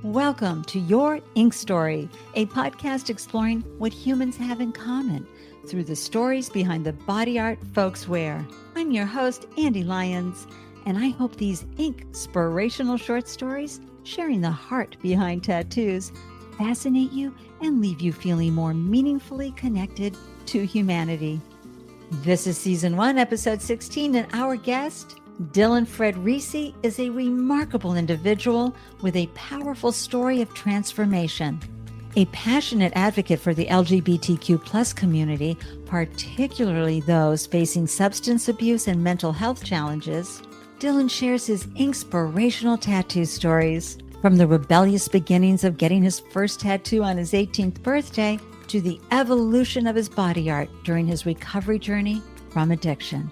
Welcome to Your Ink Story, a podcast exploring what humans have in common through the stories behind the body art folks wear. I'm your host, Ande Lyons, and I hope these ink-spirational short stories, sharing the heart behind tattoos, fascinate you and leave you feeling more meaningfully connected to humanity. This is Season 1, Episode 16, and our guest, Dylan Fredricey, is a remarkable individual with a powerful story of transformation. A passionate advocate for the LGBTQ plus community, particularly those facing substance abuse and mental health challenges, Dylan shares his inspirational tattoo stories, from the rebellious beginnings of getting his first tattoo on his 18th birthday to the evolution of his body art during his recovery journey from addiction.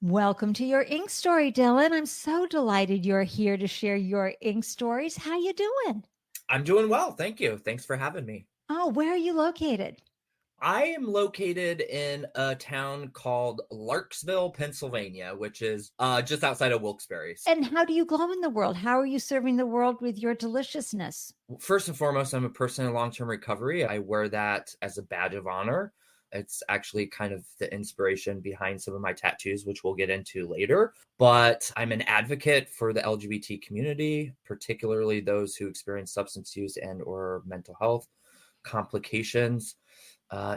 Welcome to Your Ink Story, Dylan. I'm so delighted you're here to share your ink stories. How you doing? I'm doing well. Thank you. Thanks for having me. Oh, where are you located? I am located in a town called Larksville, Pennsylvania, which is just outside of Wilkes-Barre. And how do you glow in the world? How are you serving the world with your deliciousness? First and foremost, I'm a person in long-term recovery. I wear that as a badge of honor. It's actually kind of the inspiration behind some of my tattoos, which we'll get into later. But I'm an advocate for the LGBT community, particularly those who experience substance use and or mental health complications.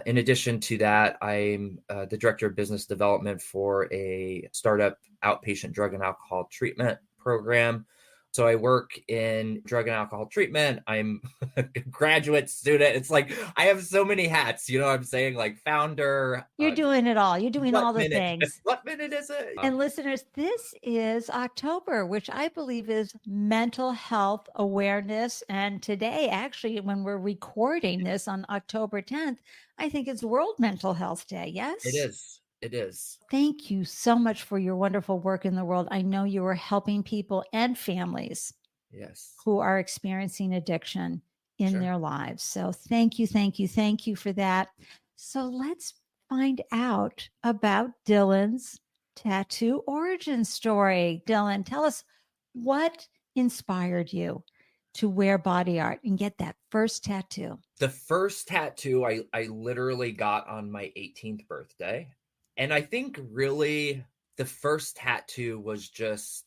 In addition to that, I'm the director of business development for a startup outpatient drug and alcohol treatment program. So I work in drug and alcohol treatment. I'm a graduate student. It's like I have so many hats, you know what I'm saying? Like founder. You're doing it all. You're doing all the things. What minute is it? And listeners, this is October, which I believe is Mental Health Awareness. And today, actually, when we're recording this on October 10th, I think it's World Mental Health Day. Yes? It is. It is. Thank you so much for your wonderful work in the world. I know you are helping people and families who are experiencing addiction in their lives. So thank you for that. So let's find out about Dylan's tattoo origin story. Dylan, tell us what inspired you to wear body art and get that first tattoo. The first tattoo I literally got on my 18th birthday. And I think really the first tattoo was just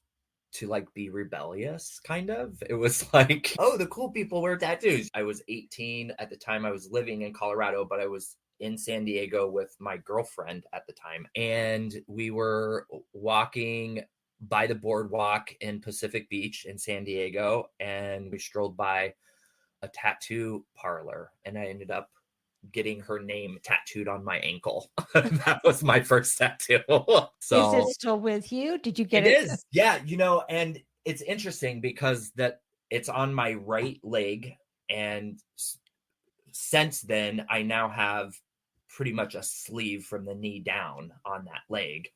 to like be rebellious, kind of. It was like, oh, the cool people wear tattoos. I was 18 at the time. I was living in Colorado, but I was in San Diego with my girlfriend at the time. And we were walking by the boardwalk in Pacific Beach in San Diego. And we strolled by a tattoo parlor. And I ended up getting her name tattooed on my ankle. That was my first tattoo. So is it still with you? Did you get it? It is. Yeah. You know, and it's interesting because that it's on my right leg. And since then, I now have pretty much a sleeve from the knee down on that leg.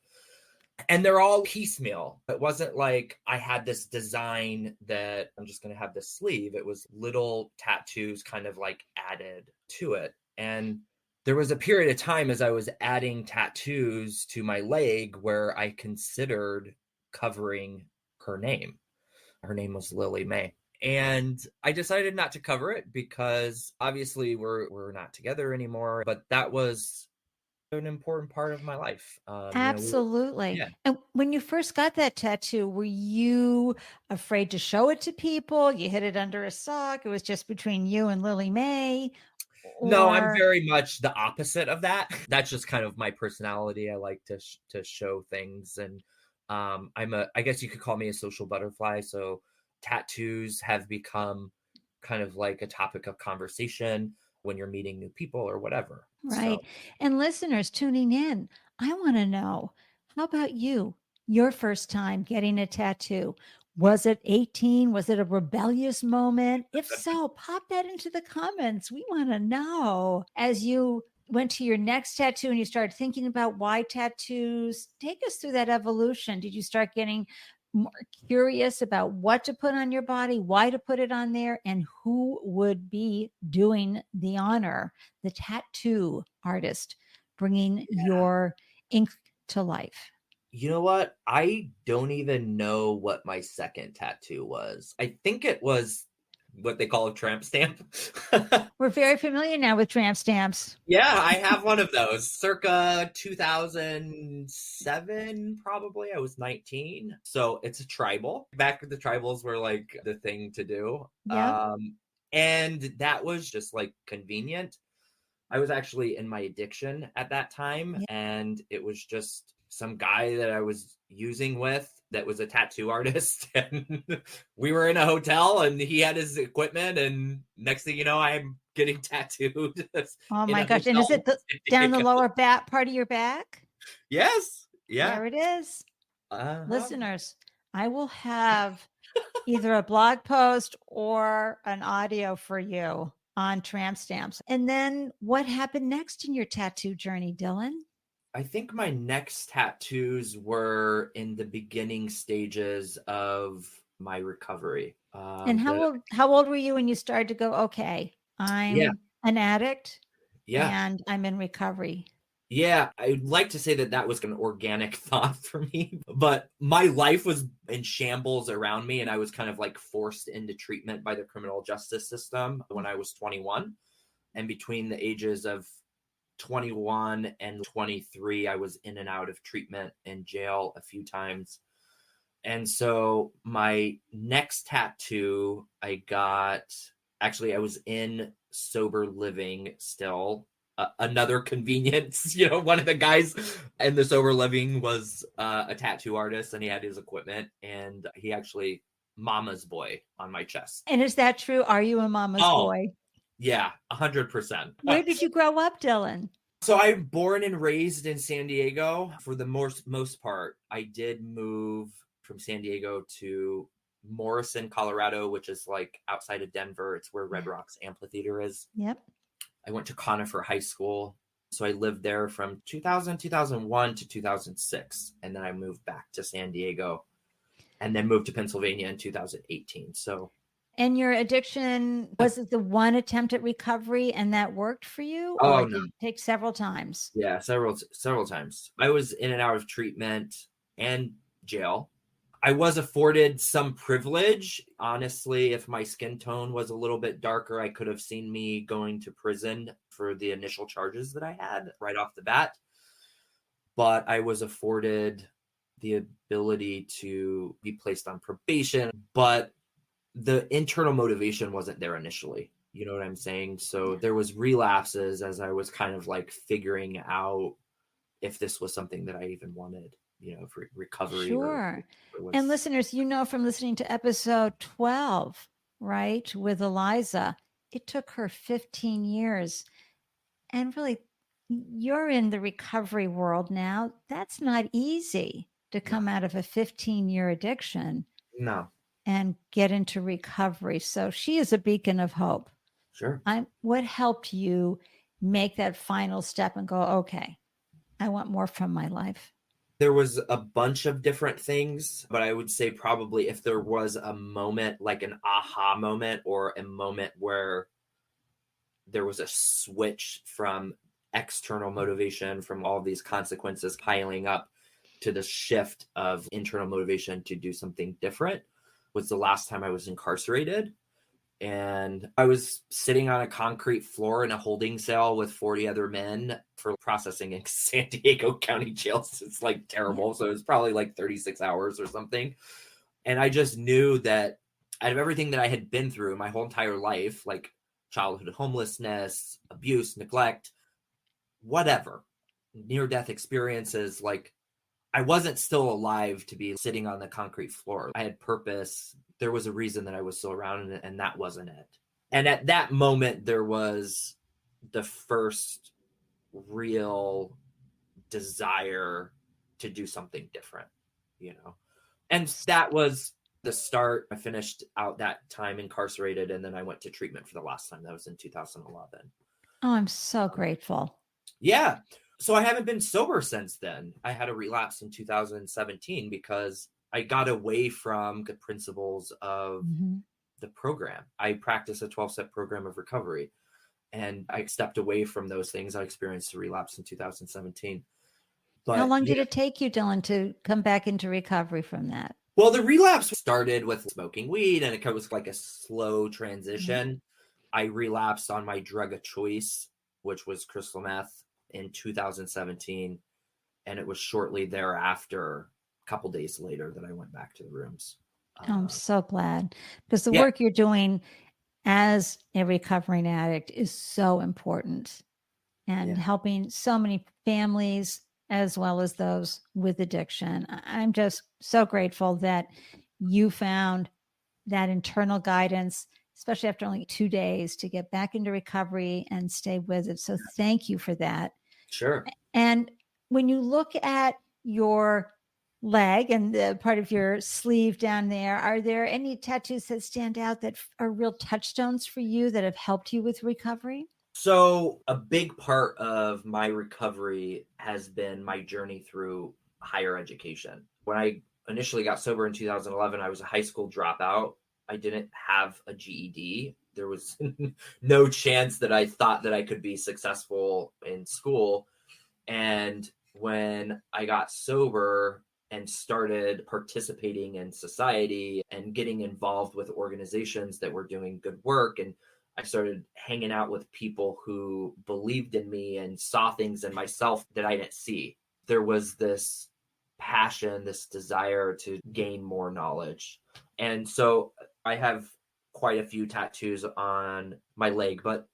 And they're all piecemeal. It wasn't like I had this design that I'm just going to have this sleeve. It was little tattoos kind of like added to it. And there was a period of time as I was adding tattoos to my leg where I considered covering her name. Her name was Lily Mae. And I decided not to cover it because obviously we're not together anymore. But that was an important part of my life. Absolutely. Yeah. And when you first got that tattoo, were you afraid to show it to people? You hid it under a sock? It was just between you and Lily Mae? No, I'm very much the opposite of that. That's just kind of my personality. I like to show things, and I guess you could call me a social butterfly. So tattoos have become kind of like a topic of conversation when you're meeting new people or whatever. Right. So. And listeners tuning in, I want to know, how about you? Your first time getting a tattoo? Was it 18? Was it a rebellious moment? If so, pop that into the comments. We want to know. As you went to your next tattoo and you started thinking about why tattoos, take us through that evolution. Did you start getting more curious about what to put on your body, why to put it on there, and who would be doing the honor, the tattoo artist, bringing your ink to life? You know what? I don't even know what my second tattoo was. I think it was what they call a tramp stamp. We're very familiar now with tramp stamps. Yeah, I have one of those circa 2007, probably. I was 19. So it's a tribal. Back when the tribals were like the thing to do. Yep. And that was just like convenient. I was actually in my addiction at that time, Yeah. and it was just some guy that I was using with that was a tattoo artist. And we were in a hotel and he had his equipment, and next thing you know, I'm getting tattooed Oh in my a gosh. And hotel is it in San down the Diego. lower back part of your back? Yes. Yeah. There it is. Uh-huh. Listeners, I will have either a blog post or an audio for you on tramp stamps. And then what happened next in your tattoo journey, Dylan? I think my next tattoos were in the beginning stages of my recovery. And how old were you when you started to go, okay, Yeah, I'm an addict yeah. and I'm in recovery? Yeah, I'd like to say that that was an organic thought for me, but my life was in shambles around me, and I was kind of like forced into treatment by the criminal justice system when I was 21. And between the ages of 21 and 23, I was in and out of treatment and jail a few times. And so my next tattoo I got, actually, I was in sober living still. Another convenience, one of the guys in the sober living was a tattoo artist, and he had his equipment, and he actually mama's boy on my chest. And is that true? Are you a mama's Oh, boy? yeah, 100%. Where did you grow up, Dylan? So I'm born and raised in San Diego. For the most part, I did move from San Diego to Morrison, Colorado, which is like outside of Denver. It's where Red Yeah. Rocks Amphitheater is. Yep. I went to Conifer High School. So I lived there from 2001 to 2006. And then I moved back to San Diego and then moved to Pennsylvania in 2018. So. And your addiction, was it the one attempt at recovery and that worked for you? Oh, Or no. did it take several times? Yeah, several times. I was in and out of treatment and jail. I was afforded some privilege. Honestly, if my skin tone was a little bit darker, I could have seen me going to prison for the initial charges that I had right off the bat. But I was afforded the ability to be placed on probation, but the internal motivation wasn't there initially. You know what I'm saying? So there was relapses as I was kind of like figuring out if this was something that I even wanted, for recovery. Sure. Or And listeners, from listening to episode 12, right, with Eliza, it took her 15 years. And really, you're in the recovery world now. That's not easy to come out of a 15-year addiction. No. And get into recovery. So she is a beacon of hope. Sure. What helped you make that final step and go, okay, I want more from my life? There was a bunch of different things, but I would say probably if there was a moment, like an aha moment, or a moment where there was a switch from external motivation, from all these consequences piling up, to the shift of internal motivation to do something different, was the last time I was incarcerated. And I was sitting on a concrete floor in a holding cell with 40 other men for processing in San Diego County jails. It's like terrible. So it was probably like 36 hours or something. And I just knew that out of everything that I had been through my whole entire life, like childhood homelessness, abuse, neglect, whatever, near-death experiences, like I wasn't still alive to be sitting on the concrete floor. I had purpose. There was a reason that I was still around, and that wasn't it. And at that moment, there was the first real desire to do something different, And that was the start. I finished out that time incarcerated, and then I went to treatment for the last time. That was in 2011. Oh, I'm so grateful. Yeah. So I haven't been sober since then. I had a relapse in 2017 because I got away from the principles of the program. I practice a 12-step program of recovery, and I stepped away from those things. I experienced a relapse in 2017. How But long did yeah. it take you, Dylan, to come back into recovery from that? Well, the relapse started with smoking weed, and it was like a slow Mhm. transition. I relapsed on my drug of choice, which was crystal meth, in 2017. And it was shortly thereafter, a couple days later, that I went back to the rooms. I'm so glad, because the Yeah. work you're doing as a recovering addict is so important, and Yeah. helping so many families as well as those with addiction. I'm just so grateful that you found that internal guidance, especially after only 2 days, to get back into recovery and stay with it. So thank you for that. Sure. And when you look at your leg and the part of your sleeve down there, are there any tattoos that stand out that are real touchstones for you that have helped you with recovery? So, a big part of my recovery has been my journey through higher education. When I initially got sober in 2011, I was a high school dropout. I didn't have a GED. There was no chance that I thought that I could be successful in school. And when I got sober and started participating in society and getting involved with organizations that were doing good work, and I started hanging out with people who believed in me and saw things in myself that I didn't see, there was this passion, this desire to gain more knowledge. And so I have quite a few tattoos on my leg, but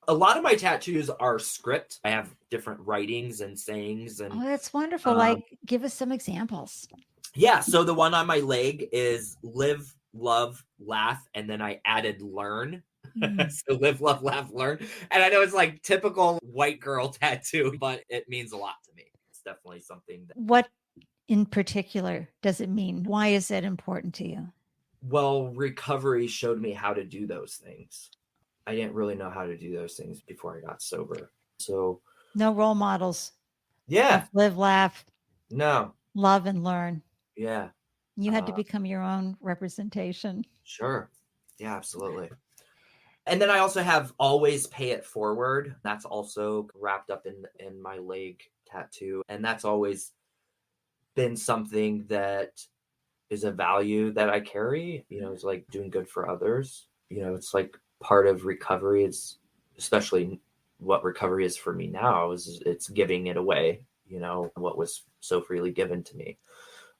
a lot of my tattoos are script. I have different writings and sayings, Oh, and that's wonderful. Like, give us some examples. yeah. So the one on my leg is live, love, laugh, and then I added learn. So live, love, laugh, learn. And I know it's like typical white girl tattoo, but it means a lot to me. It's definitely something that, What in particular does it mean? Why is that important to you? well, recovery showed me how to do those things. I didn't really know how to do those things before I got sober. So No role models yeah, of live, laugh, no, love, and learn. yeah, You had to become your own representation. sure. Yeah, absolutely. And then I also have always pay it forward. That's also wrapped up in my leg tattoo. And that's always been something that is a value that I carry. It's like doing good for others. It's like part of recovery. It's especially what recovery is for me now is it's giving it away, what was so freely given to me.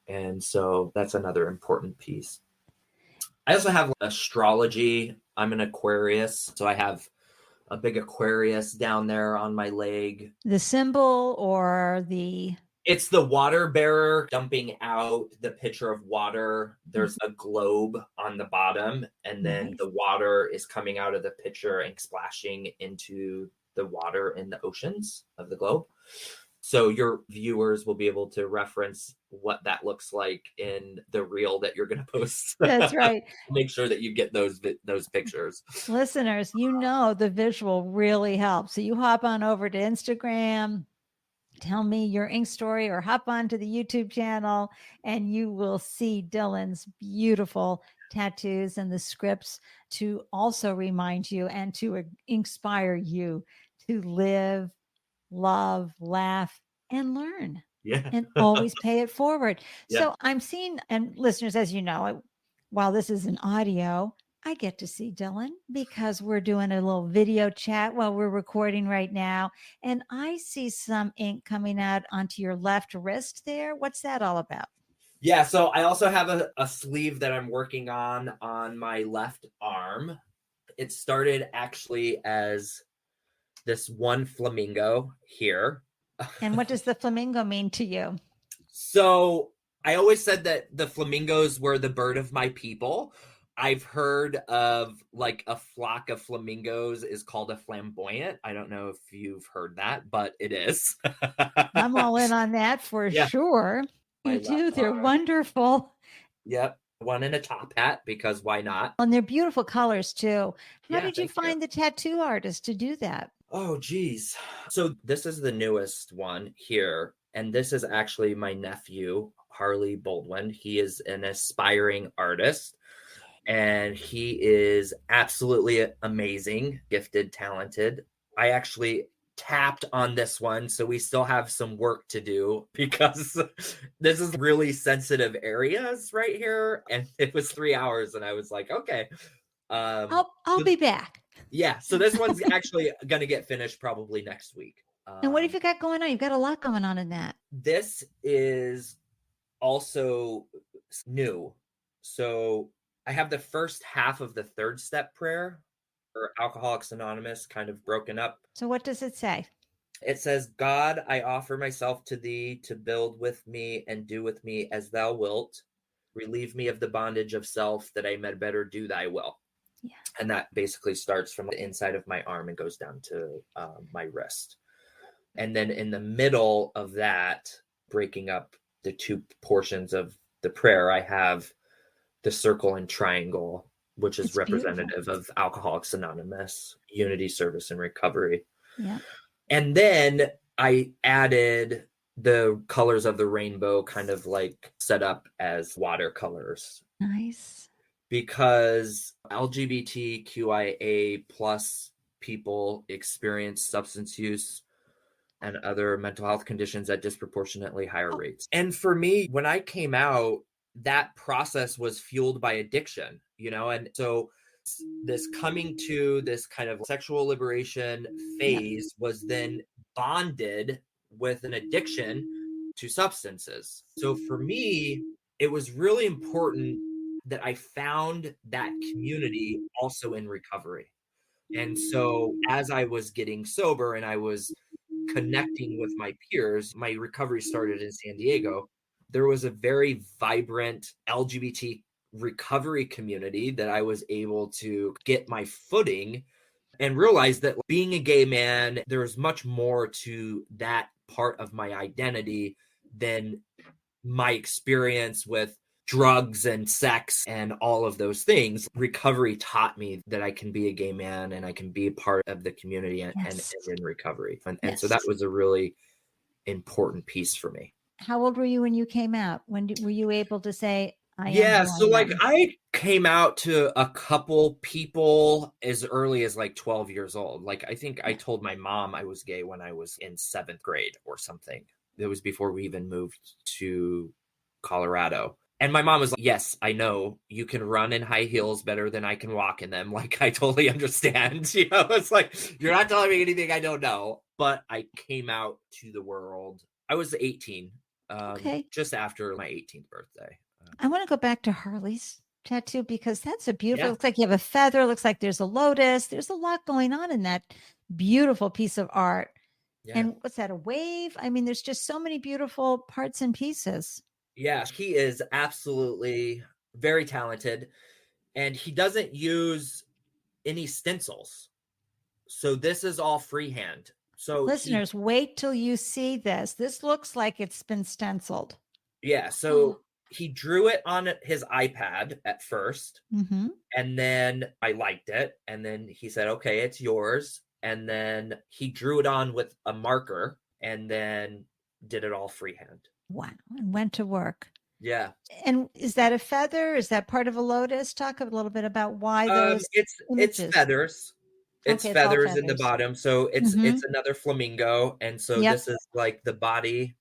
And so that's another important piece. I also have astrology. I'm an Aquarius, so I have a big Aquarius down there on my leg. The symbol or the. It's the water bearer dumping out the pitcher of water. There's a globe on the bottom, and then Nice. the water is coming out of the pitcher and splashing into the water in the oceans of the globe. So your viewers will be able to reference what that looks like in the reel that you're going to post. That's right. Make sure that you get those pictures. Listeners, the visual really helps. So you hop on over to Instagram, tell me your ink story, or hop onto the YouTube channel, and you will see Dylan's beautiful tattoos and the scripts to also remind you and to inspire you to live, love, laugh, and learn. Yeah. And always pay it forward. Yeah. So I'm seeing, and listeners, as you know, while this is an audio, I get to see Dylan because we're doing a little video chat while we're recording right now. And I see some ink coming out onto your left wrist there. What's that all about? Yeah, so I also have a sleeve that I'm working on my left arm. It started actually as this one flamingo here. And what does the flamingo mean to you? So I always said that the flamingos were the bird of my people. I've heard of like a flock of flamingos is called a flamboyant. I don't know if you've heard that, but it is. I'm all in on that for sure. You do. They're wonderful. Yep. One in a top hat because why not? And they're beautiful colors too. How did you thank find the tattoo artist to do that? Oh, geez. So this is the newest one here. And this is actually my nephew, Harley Baldwin. He is an aspiring artist. And he is absolutely amazing, gifted, talented. I actually tapped on this one, so we still have some work to do because this is really sensitive areas right here. And it was 3 hours, and I was like, okay. I'll be back. Yeah, so this one's actually gonna get finished probably next week. And what have you got going on? You've got a lot going on in that. This is also new. So I have the first half of the third step prayer for Alcoholics Anonymous kind of broken up. So what does it say? It says, God, I offer myself to thee to build with me and do with me as thou wilt. Relieve me of the bondage of self that I may better do thy will. Yeah. And that basically starts from the inside of my arm and goes down to my wrist. And then in the middle of that, breaking up the two portions of the prayer, I have the circle and triangle, which is representative of Alcoholics Anonymous, unity, service, and recovery. Yeah. And then I added the colors of the rainbow, kind of like set up as watercolors. Nice. Because LGBTQIA plus people experience substance use and other mental health conditions at disproportionately higher rates. And for me, when I came out, that process was fueled by addiction, and so this coming to this kind of sexual liberation phase was then bonded with an addiction to substances. So for me, it was really important that I found that community also in recovery. And so as I was getting sober and I was connecting with my peers, my recovery started in San Diego. There was a very vibrant LGBT recovery community that I was able to get my footing and realize that being a gay man, there's much more to that part of my identity than my experience with drugs and sex and all of those things. Recovery taught me that I can be a gay man and I can be a part of the community and in recovery. And so that was a really important piece for me. How old were you when you came out? When were you able to say, I came out to a couple people as early as like 12 years old. Like, I think I told my mom I was gay when I was in 7th grade or something. It was before we even moved to Colorado. And my mom was like, yes, I know you can run in high heels better than I can walk in them. Like, I totally understand. It's like, you're not telling me anything I don't know. But I came out to the world. I was 18, just after my 18th birthday. I want to go back to Harley's tattoo because that's a beautiful, it looks like you have a feather, looks like there's a lotus. There's a lot going on in that beautiful piece of art. Yeah. And what's that, a wave? I mean, there's just so many beautiful parts and pieces. Yeah, he is absolutely very talented, and he doesn't use any stencils. So this is all freehand. So listeners, wait till you see this. This looks like it's been stenciled. Yeah, so he drew it on his iPad at first, and then I liked it, and then he said, okay, it's yours. And then he drew it on with a marker and then did it all freehand. Wow. And went to work. Yeah. And is that a feather? Is that part of a lotus? Talk a little bit about why those it's feathers. It's feathers in the bottom. So it's another flamingo. And so this is like the body,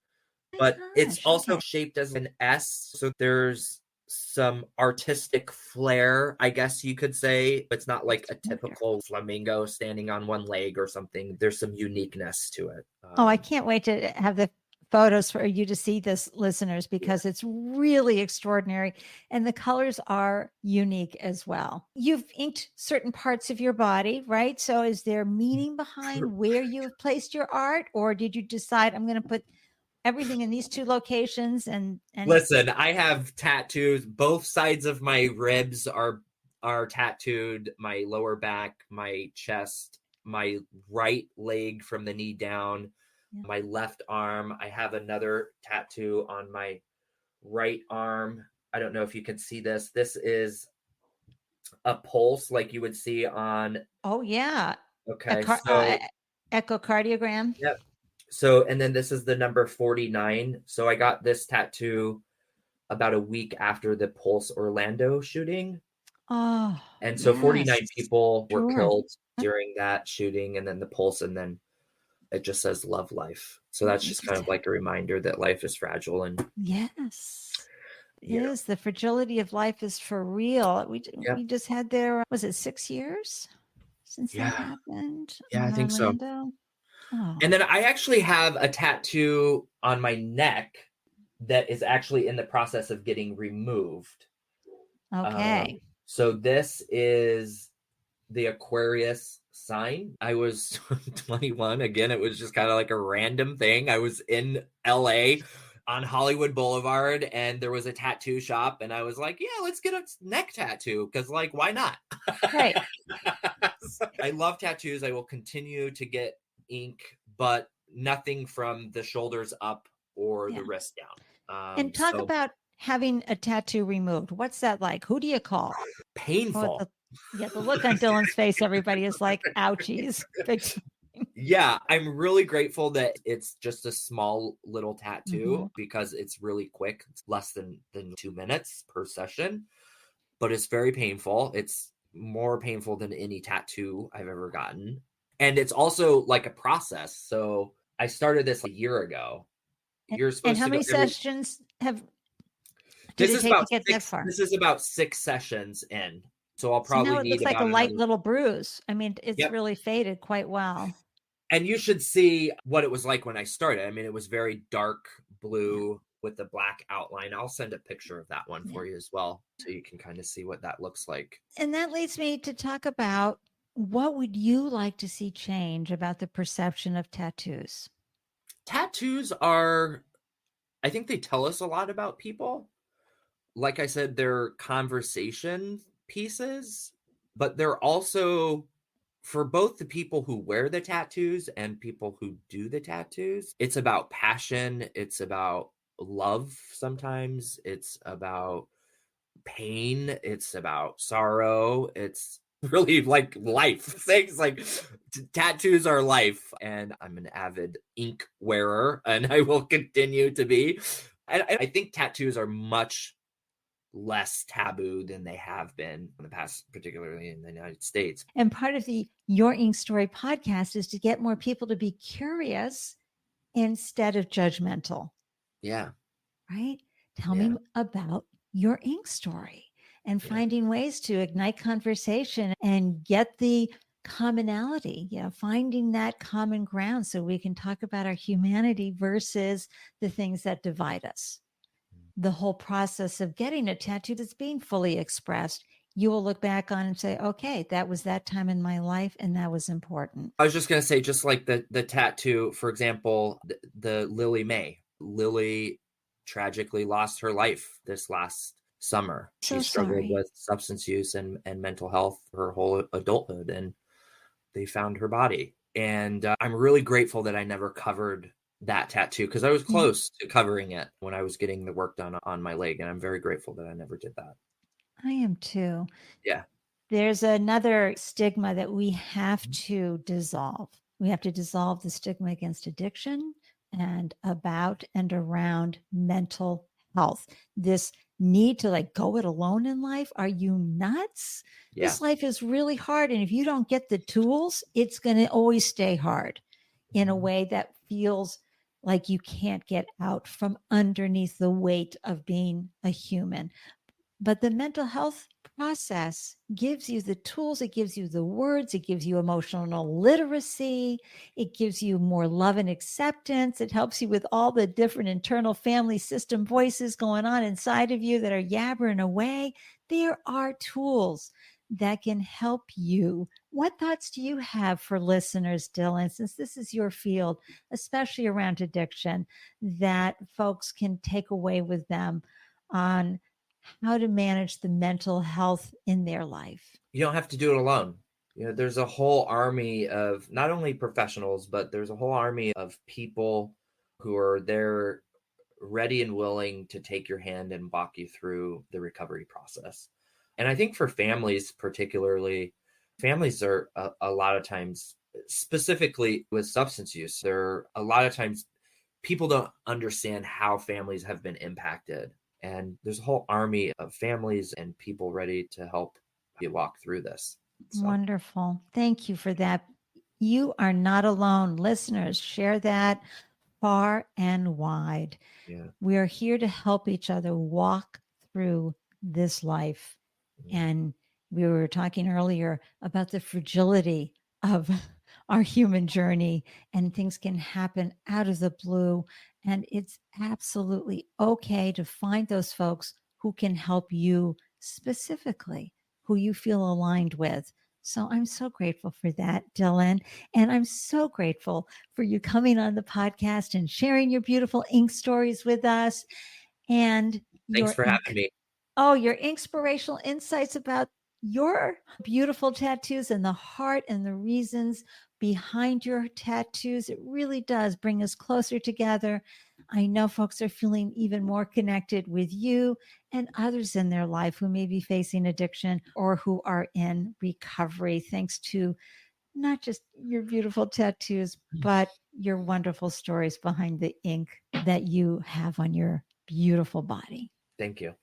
but it's also shaped as an S. So there's some artistic flair, I guess you could say. It's not like a typical flamingo standing on one leg or something. There's some uniqueness to it. I can't wait to have the photos for you to see this, listeners, because it's really extraordinary. And the colors are unique as well. You've inked certain parts of your body, right? So is there meaning behind where you've placed your art? Or did you decide, I'm going to put everything in these two locations? And listen, I have tattoos. Both sides of my ribs are tattooed. My lower back, my chest, my right leg from the knee down, my left arm. I have another tattoo on my right arm. I don't know if you can see this. This is a pulse like you would see on. Oh yeah. Okay. So echocardiogram. Yep. So, and then this is the number 49. So I got this tattoo about a week after the Pulse Orlando shooting. Oh. And so 49 people were killed during that shooting, and then the Pulse, and then it just says love life. So that's just kind of like a reminder that life is fragile. And yes, it yeah, is. The fragility of life is for real. We yep, just had there, was it 6 years since that yeah, happened yeah, I in think so. Orlando? Oh, And then I actually have a tattoo on my neck that is actually in the process of getting removed. okay. So this is the Aquarius sign. I was 21. Again, it was just kind of like a random thing. I was in LA on Hollywood Boulevard and there was a tattoo shop and I was like, yeah, let's get a neck tattoo because like why not? Right. So, I love tattoos. I will continue to get ink, but nothing from the shoulders up or the Yeah. wrist down. And talk So about having a tattoo removed. What's that like? Who do you call? Oh, painful. the look on Dylan's face, everybody is like, ouchies. Big time. Yeah, I'm really grateful that it's just a small little tattoo Mm-hmm. because it's really quick. It's less than 2 minutes per session, but it's very painful. It's more painful than any tattoo I've ever gotten. And it's also like a process. So I started this a year ago. You're And supposed how to go many sessions did this it is take to about get that 6 far? this is about 6 sessions in. So I'll So now probably it looks need like a about light another. little bruise. I mean, it's Yep. really faded quite well. And you should see what it was like when I started. I mean, it was very dark Yeah. blue with the black outline. I'll send a picture of that one Yeah. for you as well, so you can kind of see what that looks like. And that leads me to talk about what would you like to see change about the perception of tattoos? Tattoos are, I think they tell us a lot about people. Like I said, they're conversation pieces, but they're also for both the people who wear the tattoos and people who do the tattoos. It's about passion, it's about love sometimes, it's about pain, it's about sorrow, it's really like life things like tattoos are life, and I'm an avid ink wearer and I will continue to be. And I think tattoos are much less taboo than they have been in the past, particularly in the United States. And part of the Your Ink Story podcast is to get more people to be curious instead of judgmental, Yeah, right? Tell yeah, me about your ink story and yeah. finding ways to ignite conversation and get the commonality, finding that common ground so we can talk about our humanity versus the things that divide us. The whole process of getting a tattoo that's being fully expressed, you will look back on and say, okay, that was that time in my life and that was important. I was just gonna say, just like the tattoo, for example, the Lily May. Lily tragically lost her life this last summer. She So struggled sorry. with substance use and mental health her whole adulthood, and they found her body. And I'm really grateful that I never covered that tattoo because I was Yeah, close to covering it when I was getting the work done on my leg. And I'm very grateful that I never did that. I am too. Yeah. There's another stigma that we have to dissolve. We have to dissolve the stigma against addiction and about and around mental health. This need to like go it alone in life. Are you nuts? Yeah. This life is really hard. And if you don't get the tools, it's going to always stay hard in a way that feels like you can't get out from underneath the weight of being a human. But the mental health process gives you the tools, it gives you the words, it gives you emotional literacy, it gives you more love and acceptance. It helps you with all the different internal family system voices going on inside of you that are yabbering away. There are tools that can help you. What thoughts do you have for listeners, Dylan, since this is your field, especially around addiction, that folks can take away with them on how to manage the mental health in their life? You don't have to do it alone. There's a whole army of not only professionals, but there's a whole army of people who are there ready and willing to take your hand and walk you through the recovery process. And I think for families, particularly, families are a lot of times, specifically with substance use, there are a lot of times people don't understand how families have been impacted. And there's a whole army of families and people ready to help you walk through this. So, Wonderful. Thank you for that. You are not alone. Listeners, share that far and wide. Yeah. We are here to help each other walk through this life. And we were talking earlier about the fragility of our human journey, and things can happen out of the blue. And it's absolutely okay to find those folks who can help you specifically, who you feel aligned with. So I'm so grateful for that, Dylan. And I'm so grateful for you coming on the podcast and sharing your beautiful ink stories with us. And Thanks for having me. Oh, your inspirational insights about your beautiful tattoos and the heart and the reasons behind your tattoos. It really does bring us closer together. I know folks are feeling even more connected with you and others in their life who may be facing addiction or who are in recovery, thanks to not just your beautiful tattoos, but your wonderful stories behind the ink that you have on your beautiful body. Thank you.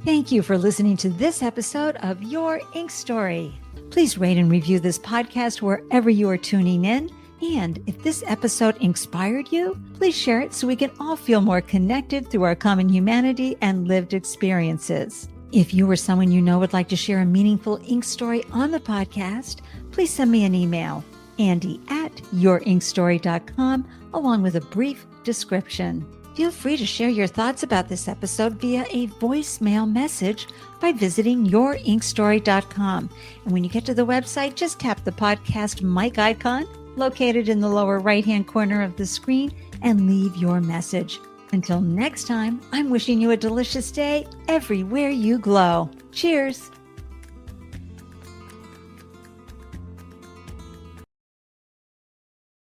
Thank you for listening to this episode of Your Ink Story. Please rate and review this podcast wherever you are tuning in. And if this episode inspired you, please share it so we can all feel more connected through our common humanity and lived experiences. If you or someone you know would like to share a meaningful ink story on the podcast, please send me an email, Ande@yourinkstory.com, along with a brief description. Feel free to share your thoughts about this episode via a voicemail message by visiting yourinkstory.com. And when you get to the website, just tap the podcast mic icon located in the lower right-hand corner of the screen and leave your message. Until next time, I'm wishing you a delicious day everywhere you glow. Cheers.